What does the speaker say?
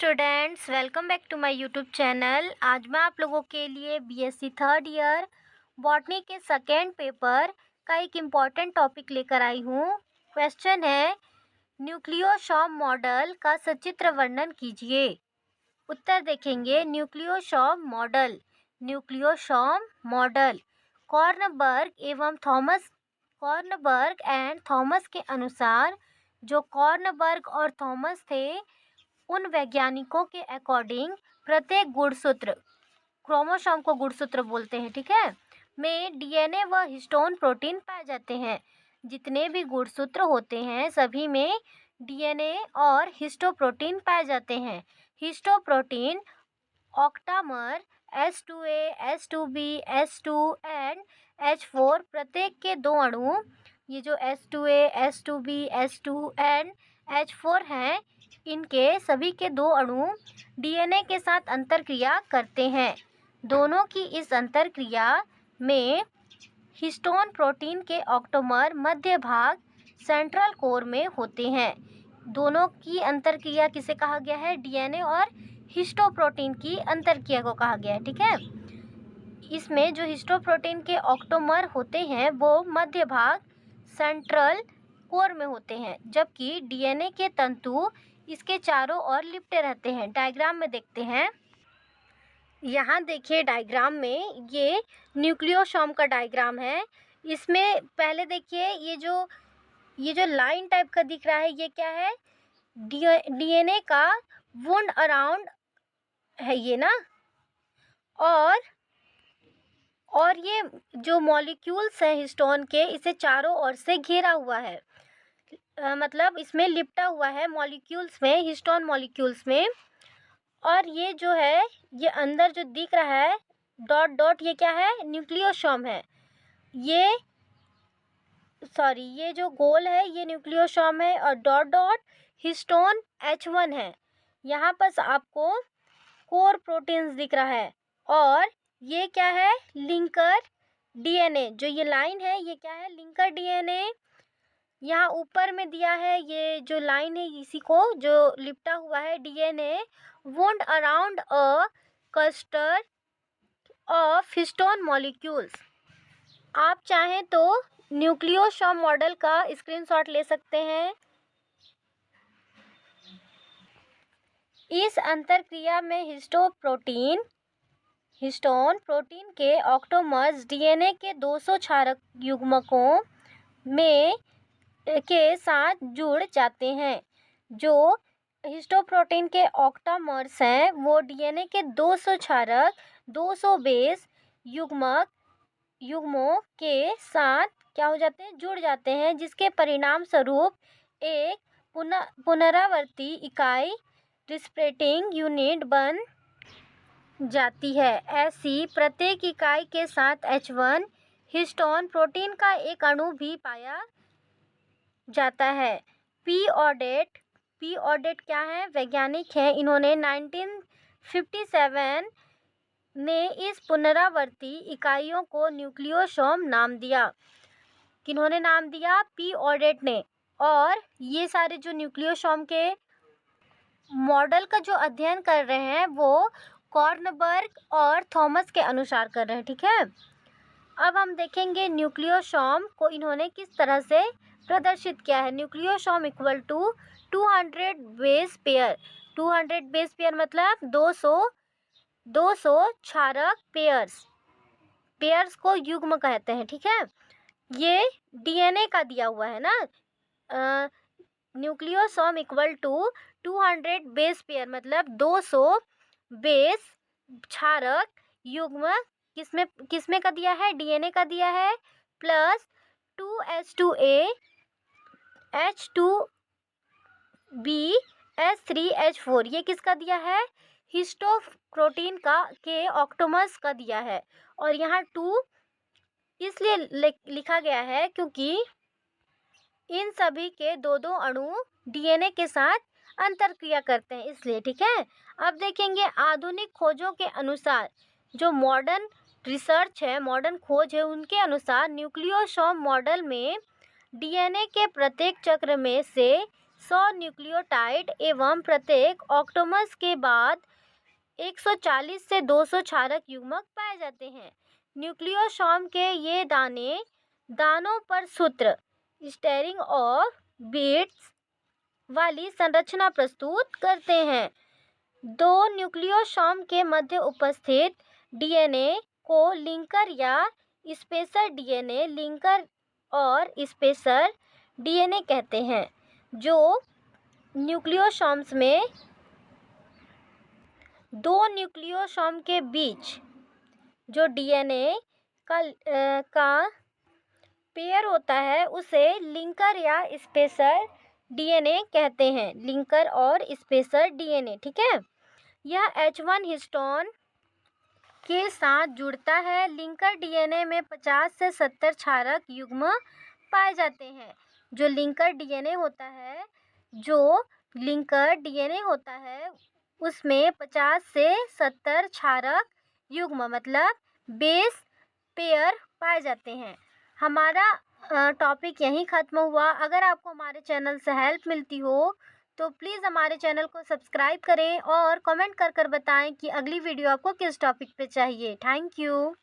Students, welcome back to my YouTube channel. आज मैं आप लोगों के लिए बीएससी थर्ड ईयर बॉटनी के सेकेंड पेपर का एक इम्पॉर्टेंट टॉपिक लेकर आई हूँ। क्वेश्चन है, न्यूक्लियोसॉम मॉडल का सचित्र वर्णन कीजिए। उत्तर देखेंगे, न्यूक्लियोसॉम मॉडल कॉर्नबर्ग एंड थॉमस के अनुसार, जो कॉर्नबर्ग और थॉमस थे, उन वैज्ञानिकों के अकॉर्डिंग प्रत्येक गुणसूत्र, क्रोमोसोम को गुणसूत्र बोलते हैं, ठीक है, में डीएनए व हिस्टोन प्रोटीन पाए जाते हैं। जितने भी गुणसूत्र होते हैं सभी में डीएनए और हिस्टोप्रोटीन पाए जाते हैं। हिस्टोप्रोटीन octamer H2A, H2B, H2 and H4 प्रत्येक के दो अणु, ये जो H2A, H2B, H2 and H4 हैं, इनके सभी के दो अणु डीएनए के साथ अंतरक्रिया करते हैं। दोनों की इस अंतरक्रिया में हिस्टोन प्रोटीन के ऑक्टोमर मध्य भाग सेंट्रल कोर में होते हैं। दोनों की अंतरक्रिया किसे कहा गया है? डीएनए और हिस्टोप्रोटीन की अंतरक्रिया को कहा गया है, ठीक है। इसमें जो हिस्टोप्रोटीन के ऑक्टोमर होते हैं वो मध्य भाग सेंट्रल कोर में होते हैं, जबकि डीएनए के तंतु इसके चारों ओर लिपटे रहते हैं। डायग्राम में देखते हैं। यहाँ देखिए डायग्राम में, ये न्यूक्लियोसोम का डायग्राम है। इसमें पहले देखिए, ये जो लाइन टाइप का दिख रहा है, ये क्या है? डीएनए का वुंड अराउंड है ये ना, और ये जो मॉलिक्यूल्स है हिस्टोन के, इसे चारों ओर से घेरा हुआ है, मतलब इसमें लिपटा हुआ है मॉलिक्यूल्स में, हिस्टोन मॉलिक्यूल्स में। और ये जो है, ये अंदर जो दिख रहा है डॉट डॉट, ये क्या है? न्यूक्लियोसोम है। ये जो गोल है ये न्यूक्लियोसोम है, और डॉट डॉट हिस्टोन H1 है। यहाँ पर आपको कोर प्रोटीन्स दिख रहा है, और ये क्या है? Linker DNA. जो ये लाइन है ये क्या है? Linker DNA. यहाँ ऊपर में दिया है, ये जो लाइन है इसी को जो लिपटा हुआ है, DNA wound around a cluster of histone molecules. आप चाहें तो न्यूक्लियोसोम मॉडल का स्क्रीनशॉट ले सकते हैं। इस अंतरक्रिया में हिस्टोन प्रोटीन के ऑक्टोमर्स डीएनए के 200 क्षारक युग्मकों में के साथ जुड़ जाते हैं। जो हिस्टोप्रोटीन के ऑक्टामर्स हैं वो डीएनए के 200 क्षारक 200 बेस युग्मों के साथ क्या हो जाते हैं? जुड़ जाते हैं, जिसके परिणाम स्वरूप एक पुनरावर्ती इकाई रिस्प्रेटिंग यूनिट बन जाती है। ऐसी प्रत्येक इकाई के साथ H1 हिस्टोन प्रोटीन का एक अणु भी पाया जाता है। पी ऑडेट क्या है? वैज्ञानिक है। इन्होंने 1957 ने इस पुनरावर्ती इकाइयों को न्यूक्लियोसोम नाम दिया। किन्होंने नाम दिया? पी ऑडेट ने। और ये सारे जो न्यूक्लियोसोम के मॉडल का जो अध्ययन कर रहे हैं वो कॉर्नबर्ग और थॉमस के अनुसार कर रहे हैं, ठीक है। अब हम देखेंगे न्यूक्लियोसोम को इन्होंने किस तरह से प्रदर्शित किया है। Nucleosome equal to 200 base pair. 200 base pair मतलब 200 क्षारक पेयर्स को युग्म कहते हैं, ठीक है। ये डीएनए का दिया हुआ है ना। Nucleosome equal to 200 base pair मतलब 200 बेस क्षारक युग्म किसमें का दिया है? डीएनए का दिया है, प्लस 2H2A, H2B, H3H4 ये किसका दिया है? हिस्टोप्रोटीन के ऑक्टोमर्स का दिया है। और यहाँ 2 इसलिए लिखा गया है क्योंकि इन सभी के दो दो अणु डीएनए के साथ अंतरक्रिया करते हैं, इसलिए, ठीक है। अब देखेंगे आधुनिक खोजों के अनुसार, जो मॉडर्न रिसर्च है, मॉडर्न खोज है, उनके अनुसार न्यूक्लियोसोम मॉडल में डीएनए के प्रत्येक चक्र में से 100 न्यूक्लियोटाइड एवं प्रत्येक ऑक्टोमर्स के बाद 140 से 200 क्षारक युग्मक पाए जाते हैं। न्यूक्लियोसोम के ये दानों पर सूत्र स्टेरिंग ऑफ बीट्स वाली संरचना प्रस्तुत करते हैं। दो न्यूक्लियोसोम के मध्य उपस्थित डीएनए को लिंकर या स्पेसर डीएनए लिंकर और स्पेसर डीएनए कहते हैं, जो न्यूक्लियोसोम्स में दो न्यूक्लियोसोम के बीच जो डीएनए का पेयर होता है उसे लिंकर या स्पेसर डीएनए कहते हैं। लिंकर और स्पेसर डीएनए, ठीक है। यह H1 हिस्टोन के साथ जुड़ता है। लिंकर डीएनए में 50 से 70 क्षारक युग्म पाए जाते हैं। जो लिंकर डीएनए होता है उसमें 50 से 70 क्षारक युग्म मतलब बेस पेयर पाए जाते हैं। हमारा टॉपिक यहीं ख़त्म हुआ। अगर आपको हमारे चैनल से हेल्प मिलती हो तो प्लीज़ हमारे चैनल को सब्सक्राइब करें और कमेंट कर बताएं कि अगली वीडियो आपको किस टॉपिक पे चाहिए। Thank you.